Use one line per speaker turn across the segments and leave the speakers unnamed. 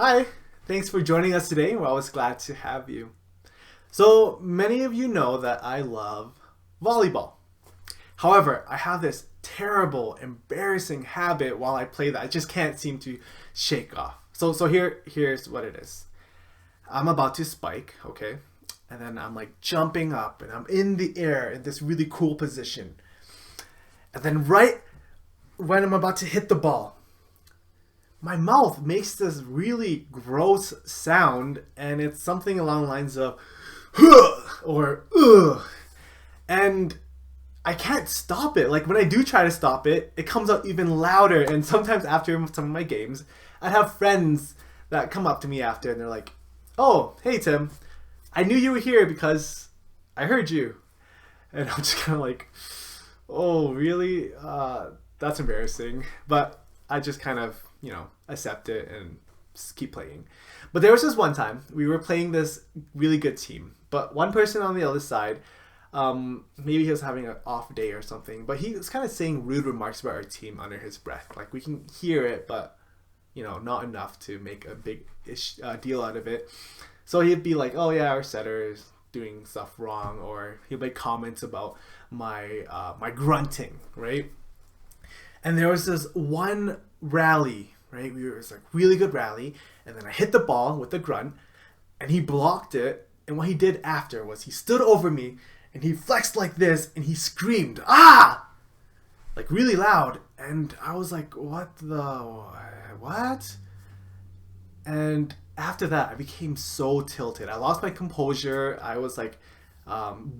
Hi, thanks for joining us today. We're always glad to have you. So, many of you know that I love volleyball. However, I have this terrible, embarrassing habit while I play that I just can't seem to shake off. Here's what it is. I'm about to spike, okay? And then I'm like jumping up and I'm in the air in this really cool position. And then right when I'm about to hit the ball, my mouth makes this really gross sound, and it's something along the lines of or ugh. And I can't stop it. Like when I do try to stop it, it comes out even louder. And sometimes after some of my games, I have friends that come up to me after and they're like, "Oh, hey Tim, I knew you were here because I heard you." And I'm just kind of like, "Oh, really? That's embarrassing." But I just kind of, accept it and just keep playing. But there was this one time we were playing this really good team, but one person on the other side, maybe he was having an off day or something, but he was kind of saying rude remarks about our team under his breath. Like we can hear it, but not enough to make a big deal out of it. So he'd be like, "Oh yeah, our setter is doing stuff wrong," or he'd make comments about my grunting, right? And there was this one rally, right? It was like really good rally, and then I hit the ball with the grunt, and he blocked it. And what he did after was he stood over me, and he flexed like this, and he screamed, "Ah!" like really loud. And I was like, what? And after that, I became so tilted. I lost my composure. I was like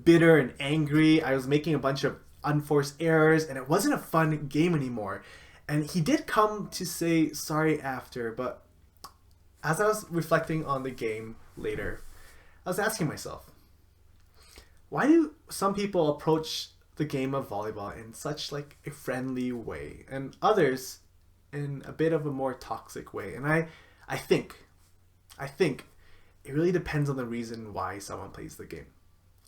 bitter and angry. I was making a bunch of unforced errors, and it wasn't a fun game anymore. And he did come to say sorry after, but as I was reflecting on the game later, I was asking myself, why do some people approach the game of volleyball in such like a friendly way and others in a bit of a more toxic way? And I think it really depends on the reason why someone plays the game.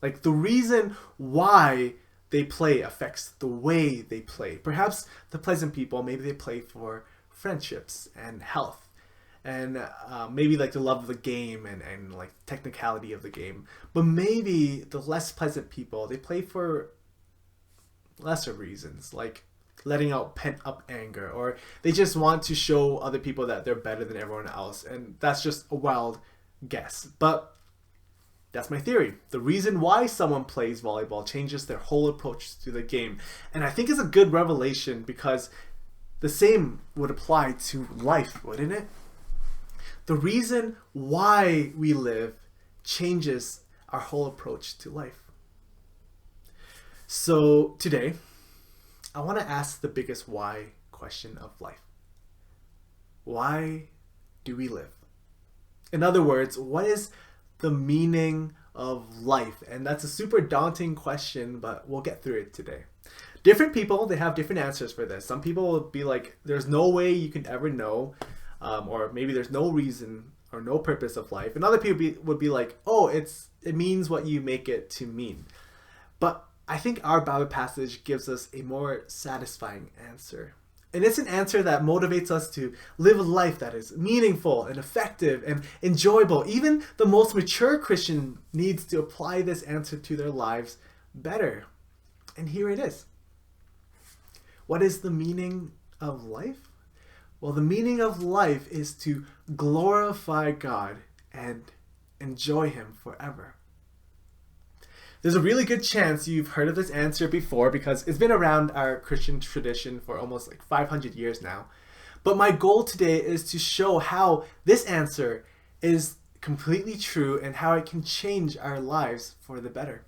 Like the reason why they play affects the way they play. Perhaps the pleasant people, maybe they play for friendships and health, and maybe like the love of the game and like technicality of the game. But maybe the less pleasant people, they play for lesser reasons, like letting out pent up anger, or they just want to show other people that they're better than everyone else. And that's just a wild guess, but that's my theory. The reason why someone plays volleyball changes their whole approach to the game. And I think it's a good revelation because the same would apply to life, wouldn't it? The reason why we live changes our whole approach to life. So today, I want to ask the biggest why question of life. Why do we live? In other words, what is the meaning of life? And that's a super daunting question, but we'll get through it today. Different people, they have different answers for this. Some people will be like, there's no way you can ever know, or maybe there's no reason or no purpose of life. And other people would be like, oh, it means what you make it to mean. But I think our Bible passage gives us a more satisfying answer. And it's an answer that motivates us to live a life that is meaningful and effective and enjoyable. Even the most mature Christian needs to apply this answer to their lives better. And here it is. What is the meaning of life? Well, the meaning of life is to glorify God and enjoy Him forever. There's a really good chance you've heard of this answer before because it's been around our Christian tradition for almost like 500 years now. But my goal today is to show how this answer is completely true and how it can change our lives for the better.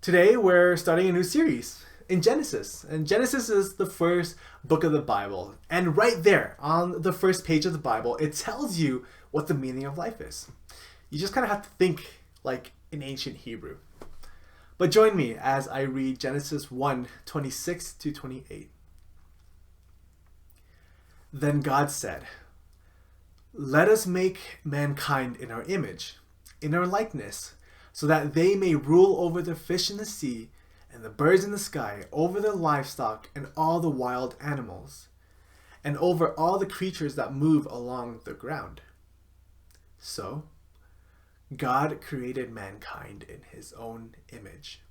Today we're starting a new series in Genesis. And Genesis is the first book of the Bible. And right there on the first page of the Bible, it tells you what the meaning of life is. You just kind of have to think like in ancient Hebrew. But join me as I read Genesis 1:26-28. Then God said, "Let us make mankind in our image, in our likeness, so that they may rule over the fish in the sea and the birds in the sky, over the livestock and all the wild animals, and over all the creatures that move along the ground. So, God created mankind in his own image.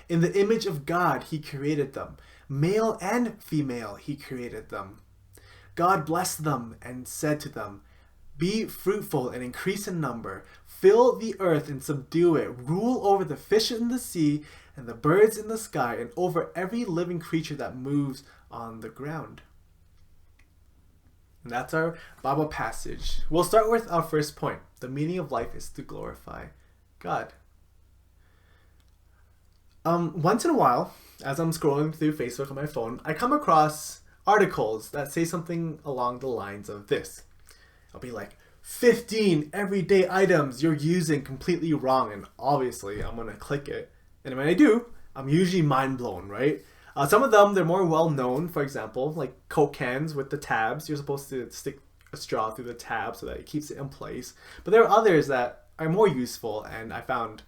In the image of God, he created them. Male and female, he created them. God blessed them and said to them, "Be fruitful and increase in number. Fill the earth and subdue it. Rule over the fish in the sea and the birds in the sky and over every living creature that moves on the ground." And that's our Bible passage. We'll start with our first point. The meaning of life is to glorify God. Once in a while, as I'm scrolling through Facebook on my phone, I come across articles that say something along the lines of this. I'll be like, 15 everyday items you're using completely wrong, and obviously I'm gonna click it. And when I do, I'm usually mind blown, right? Some of them, they're more well known. For example, like Coke cans with the tabs. You're supposed to stick a straw through the tab so that it keeps it in place. But there are others that are more useful and I found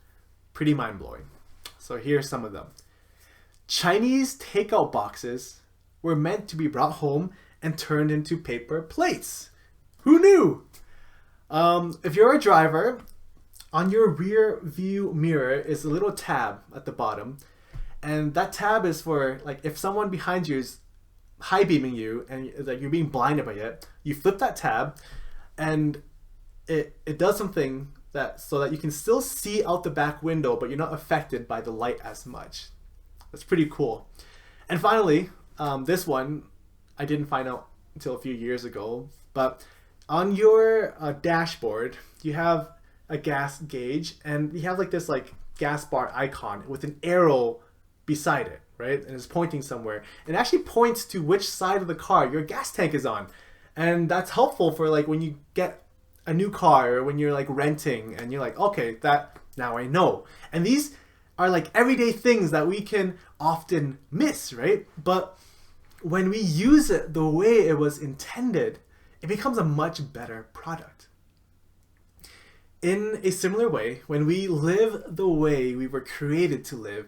pretty mind blowing. So here's some of them. Chinese takeout boxes were meant to be brought home and turned into paper plates. Who knew? If you're a driver, on your rear view mirror is a little tab at the bottom. And that tab is for, like, if someone behind you is high beaming you and like you're being blinded by it, you flip that tab and it does something that so that you can still see out the back window, but you're not affected by the light as much. That's pretty cool. And finally, this one I didn't find out until a few years ago, but on your dashboard you have a gas gauge and you have like this like gas bar icon with an arrow beside it, right? And it's pointing somewhere. It actually points to which side of the car your gas tank is on. And that's helpful for like when you get a new car or when you're like renting and you're like, okay, that now I know. And these are like everyday things that we can often miss, right? But when we use it the way it was intended, it becomes a much better product. In a similar way, when we live the way we were created to live,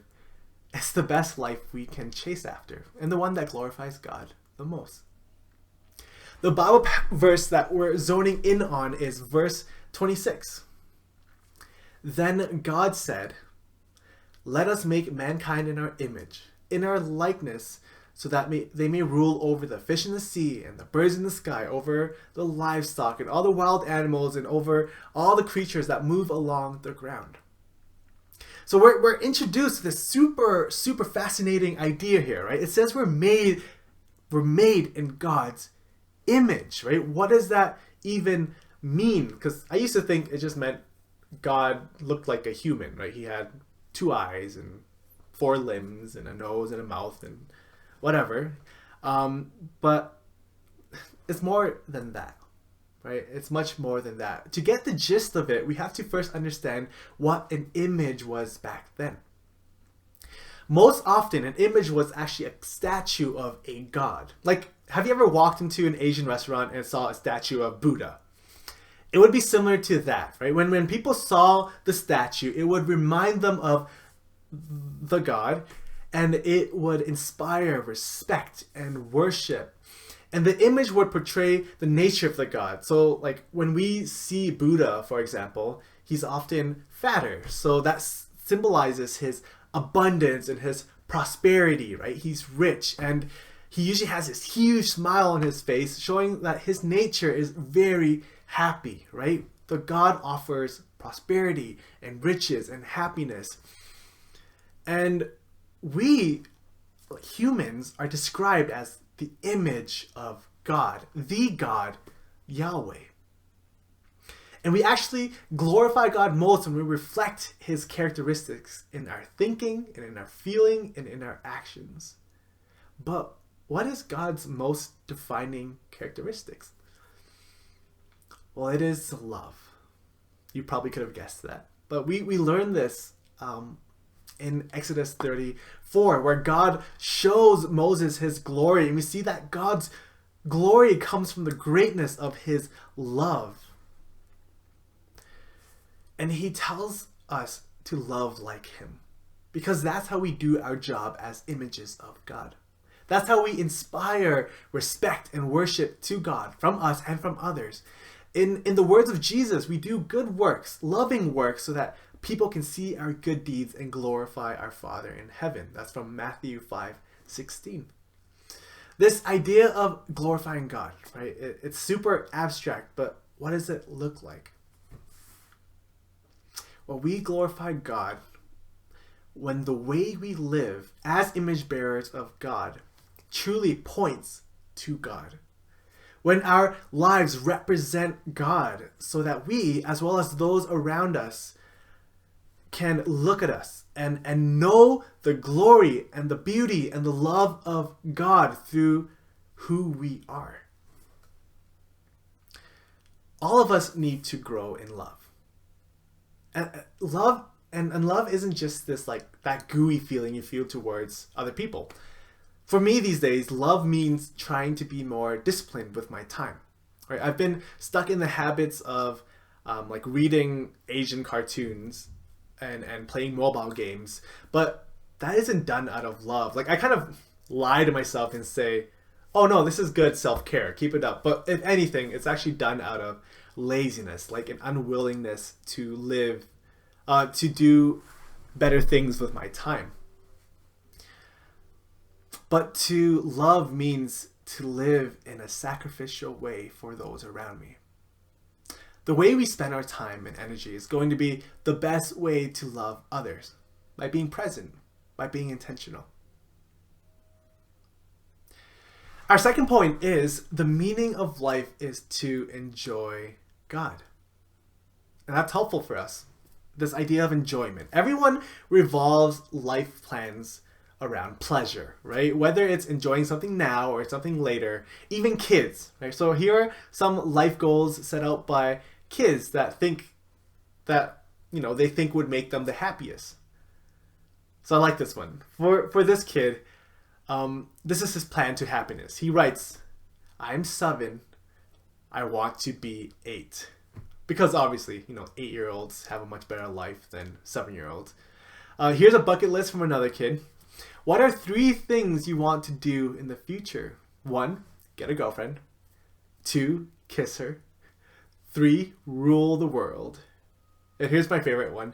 it's the best life we can chase after, and the one that glorifies God the most. The Bible verse that we're zoning in on is verse 26. Then God said, "Let us make mankind in our image, in our likeness, so that they may rule over the fish in the sea and the birds in the sky, over the livestock and all the wild animals, and over all the creatures that move along the ground." So we're introduced to this super fascinating idea here, right? It says we're made in God's image, right? What does that even mean? Because I used to think it just meant God looked like a human, right? He had 2 eyes and 4 limbs and a nose and a mouth and whatever. But it's more than that. Right? It's much more than that. To get the gist of it, we have to first understand what an image was back then. Most often, an image was actually a statue of a god. Like, have you ever walked into an Asian restaurant and saw a statue of Buddha? It would be similar to that, right? When people saw the statue, it would remind them of the god, and it would inspire respect and worship. And the image would portray the nature of the god. So like when we see Buddha, for example, he's often fatter. So that symbolizes his abundance and his prosperity, right? He's rich and he usually has this huge smile on his face, showing that his nature is very happy, right? The god offers prosperity and riches and happiness. And we humans are described as the image of God, the God, Yahweh. And we actually glorify God most when we reflect his characteristics in our thinking and in our feeling and in our actions. But what is God's most defining characteristics? Well, it is love. You probably could have guessed that. But we learn this in Exodus 34, where God shows Moses his glory, and we see that God's glory comes from the greatness of his love. And he tells us to love like him, because that's how we do our job as images of God. That's how we inspire respect and worship to God from us and from others. In the words of Jesus, we do good works, loving works, so that people can see our good deeds and glorify our Father in heaven. That's from Matthew 5:16. This idea of glorifying God, right? It's super abstract, but what does it look like? Well, we glorify God when the way we live as image bearers of God truly points to God. When our lives represent God, so that we, as well as those around us, can look at us and know the glory and the beauty and the love of God through who we are. All of us need to grow in love. And love isn't just this like that gooey feeling you feel towards other people. For me these days, love means trying to be more disciplined with my time. Right? I've been stuck in the habits of like reading Asian cartoons and playing mobile games, but that isn't done out of love. Like I kind of lie to myself and say, oh no, this is good self-care, keep it up. But if anything, it's actually done out of laziness, like an unwillingness to live, to do better things with my time. But to love means to live in a sacrificial way for those around me. The way we spend our time and energy is going to be the best way to love others, by being present, by being intentional. Our second point is the meaning of life is to enjoy God. And that's helpful for us. This idea of enjoyment. Everyone revolves life plans around pleasure, right? Whether it's enjoying something now or something later, even kids, right? So here are some life goals set out by kids that think that, they think would make them the happiest. So I like this one. For this kid, this is his plan to happiness. He writes, I'm 7. I want to be 8. Because obviously, 8-year-olds have a much better life than 7-year-olds. Here's a bucket list from another kid. What are 3 things you want to do in the future? 1, get a girlfriend. 2, kiss her. 3, rule the world. And here's my favorite one.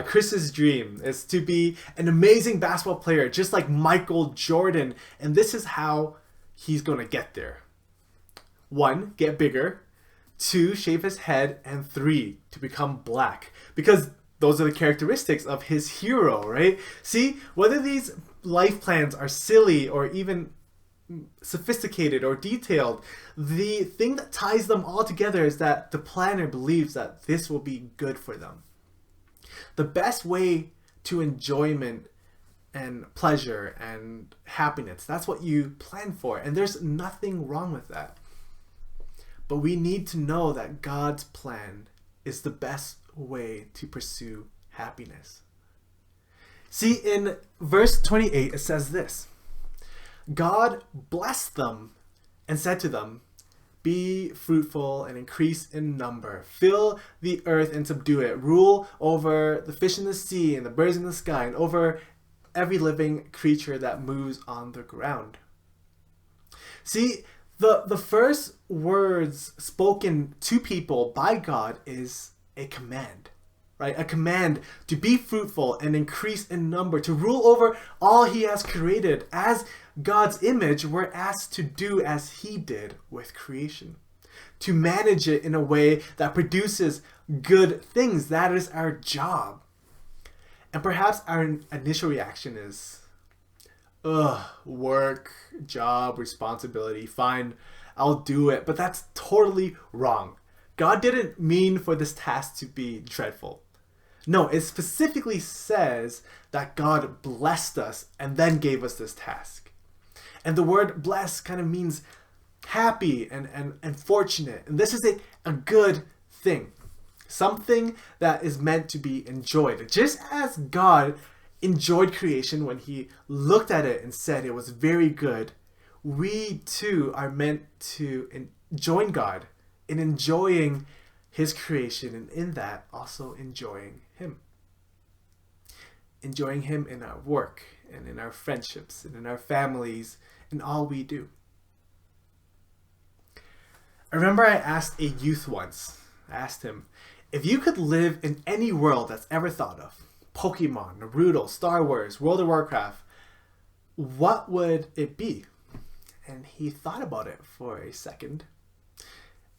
Chris's dream is to be an amazing basketball player, just like Michael Jordan. And this is how he's going to get there. 1, get bigger. 2, shave his head. And 3, to become black. Because those are the characteristics of his hero, right? See, whether these life plans are silly or even sophisticated or detailed, the thing that ties them all together is that the planner believes that this will be good for them. The best way to enjoyment and pleasure and happiness, that's what you plan for. And there's nothing wrong with that. But we need to know that God's plan is the best way to pursue happiness. See, in verse 28, it says this. God blessed them and said to them, be fruitful and increase in number. Fill the earth and subdue it. Rule over the fish in the sea and the birds in the sky and over every living creature that moves on the ground. See, the first words spoken to people by God is a command. Right? A command to be fruitful and increase in number, to rule over all he has created. As God's image, we're asked to do as he did with creation. To manage it in a way that produces good things. That is our job. And perhaps our initial reaction is, work, job, responsibility, fine, I'll do it. But that's totally wrong. God didn't mean for this task to be dreadful. No, it specifically says that God blessed us and then gave us this task. And the word bless kind of means happy and fortunate. And this is a good thing. Something that is meant to be enjoyed. Just as God enjoyed creation when he looked at it and said it was very good, we too are meant to join God in enjoying his creation, and in that also enjoying him. Enjoying him in our work, and in our friendships and in our families, in all we do. I remember I asked a youth once, I asked him, if you could live in any world that's ever thought of, Pokemon, Naruto, Star Wars, World of Warcraft, what would it be? And he thought about it for a second,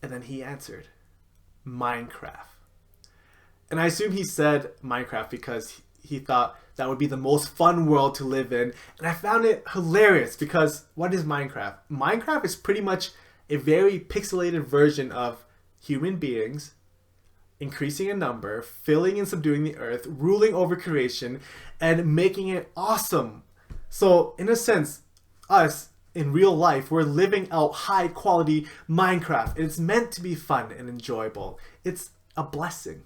and then he answered, Minecraft. And I assume he said Minecraft because he thought that would be the most fun world to live in. And I found it hilarious because what is Minecraft? Minecraft is pretty much a very pixelated version of human beings increasing in number, filling and subduing the earth, ruling over creation, and making it awesome. So in a sense, us in real life, we're living out high quality Minecraft. It's meant to be fun and enjoyable. It's a blessing.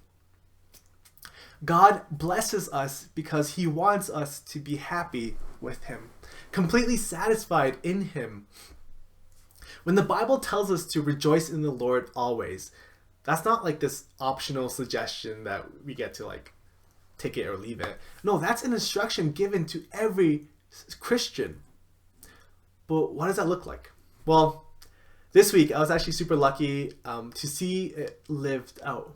God blesses us because he wants us to be happy with him, completely satisfied in him. When the Bible tells us to rejoice in the Lord always, that's not like this optional suggestion that we get to like take it or leave it. No, that's an instruction given to every Christian. But what does that look like? Well, this week I was actually super lucky to see it lived out.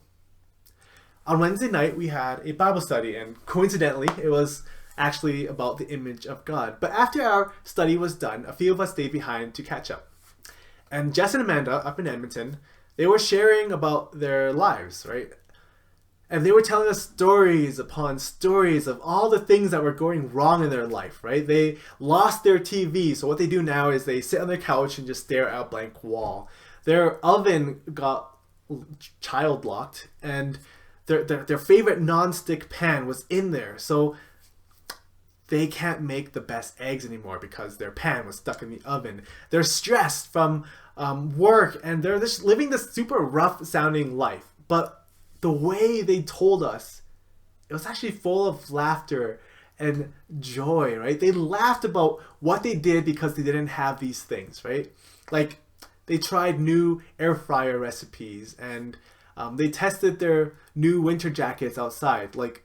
On Wednesday night, we had a Bible study, and coincidentally, it was actually about the image of God. But after our study was done, a few of us stayed behind to catch up. And Jess and Amanda up in Edmonton, they were sharing about their lives, right? And they were telling us stories upon stories of all the things that were going wrong in their life, right? They lost their TV, so what they do now is they sit on their couch and just stare at a blank wall. Their oven got child locked, and their favorite non-stick pan was in there, so they can't make the best eggs anymore because their pan was stuck in the oven. They're stressed from work, and they're just living this super rough sounding life. But the way they told us, it was actually full of laughter and joy, right? They laughed about what they did because they didn't have these things, right? Like they tried new air fryer recipes, and they tested their new winter jackets outside. Like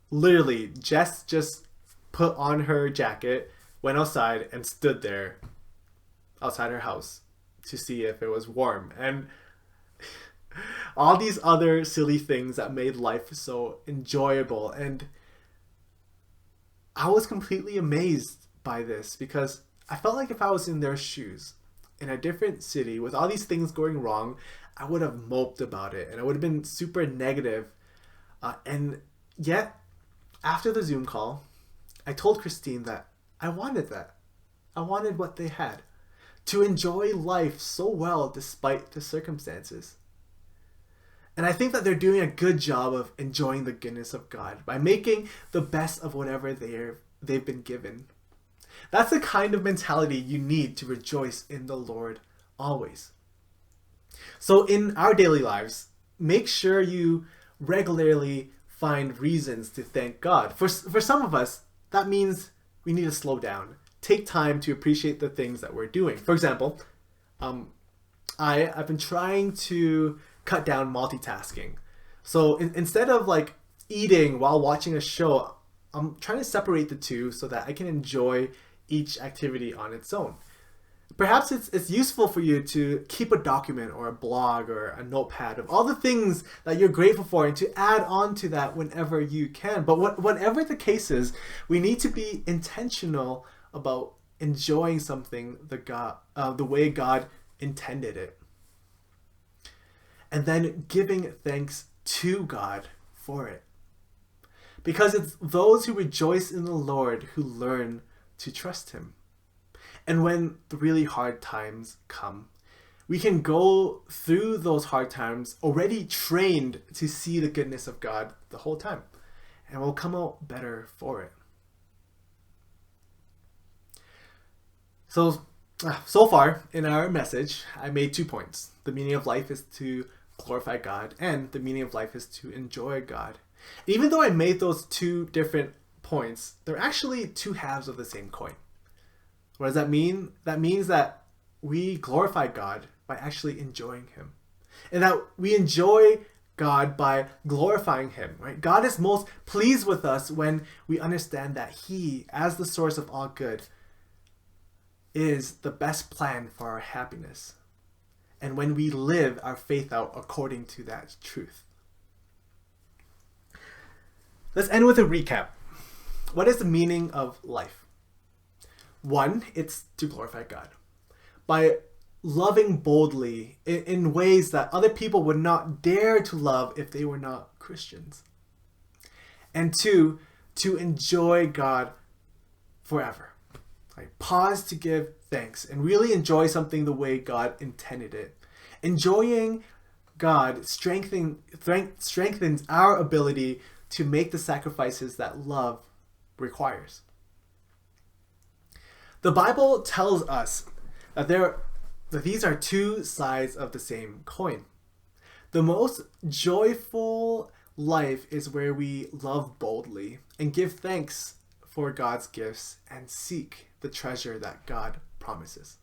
literally, Jess just put on her jacket, went outside, and stood there outside her house to see if it was warm. And all these other silly things that made life so enjoyable. And I was completely amazed by this because I felt like if I was in their shoes in a different city with all these things going wrong, I would have moped about it and I would have been super negative. And yet, after the Zoom call, I told Christine that I wanted that. I wanted what they had. To enjoy life so well despite the circumstances. And I think that they're doing a good job of enjoying the goodness of God by making the best of whatever they've been given. That's the kind of mentality you need to rejoice in the Lord always. So in our daily lives, make sure you regularly find reasons to thank God. For some of us, that means we need to slow down. Take time to appreciate the things that we're doing. For example, I've been trying to cut down multitasking. So instead of like eating while watching a show, I'm trying to separate the two so that I can enjoy each activity on its own. Perhaps it's useful for you to keep a document or a blog or a notepad of all the things that you're grateful for and to add on to that whenever you can. But whatever the case is, we need to be intentional about enjoying something the way God intended it. And then giving thanks to God for it. Because it's those who rejoice in the Lord who learn to trust him. And when the really hard times come, we can go through those hard times already trained to see the goodness of God the whole time. And we'll come out better for it. So far in our message, I made 2 points. The meaning of life is to glorify God, and the meaning of life is to enjoy God. Even though I made those 2 different points, they're actually 2 halves of the same coin. What does that mean? That means that we glorify God by actually enjoying him. And that we enjoy God by glorifying him, right? God is most pleased with us when we understand that he, as the source of all good, is the best plan for our happiness. And when we live our faith out according to that truth. Let's end with a recap. What is the meaning of life? One, it's to glorify God. By loving boldly in ways that other people would not dare to love if they were not Christians. And two, to enjoy God forever. Like, pause to give thanks and really enjoy something the way God intended it. Enjoying God strengthens our ability to make the sacrifices that love requires. The Bible tells us that these are two sides of the same coin. The most joyful life is where we love boldly and give thanks for God's gifts and seek the treasure that God promises.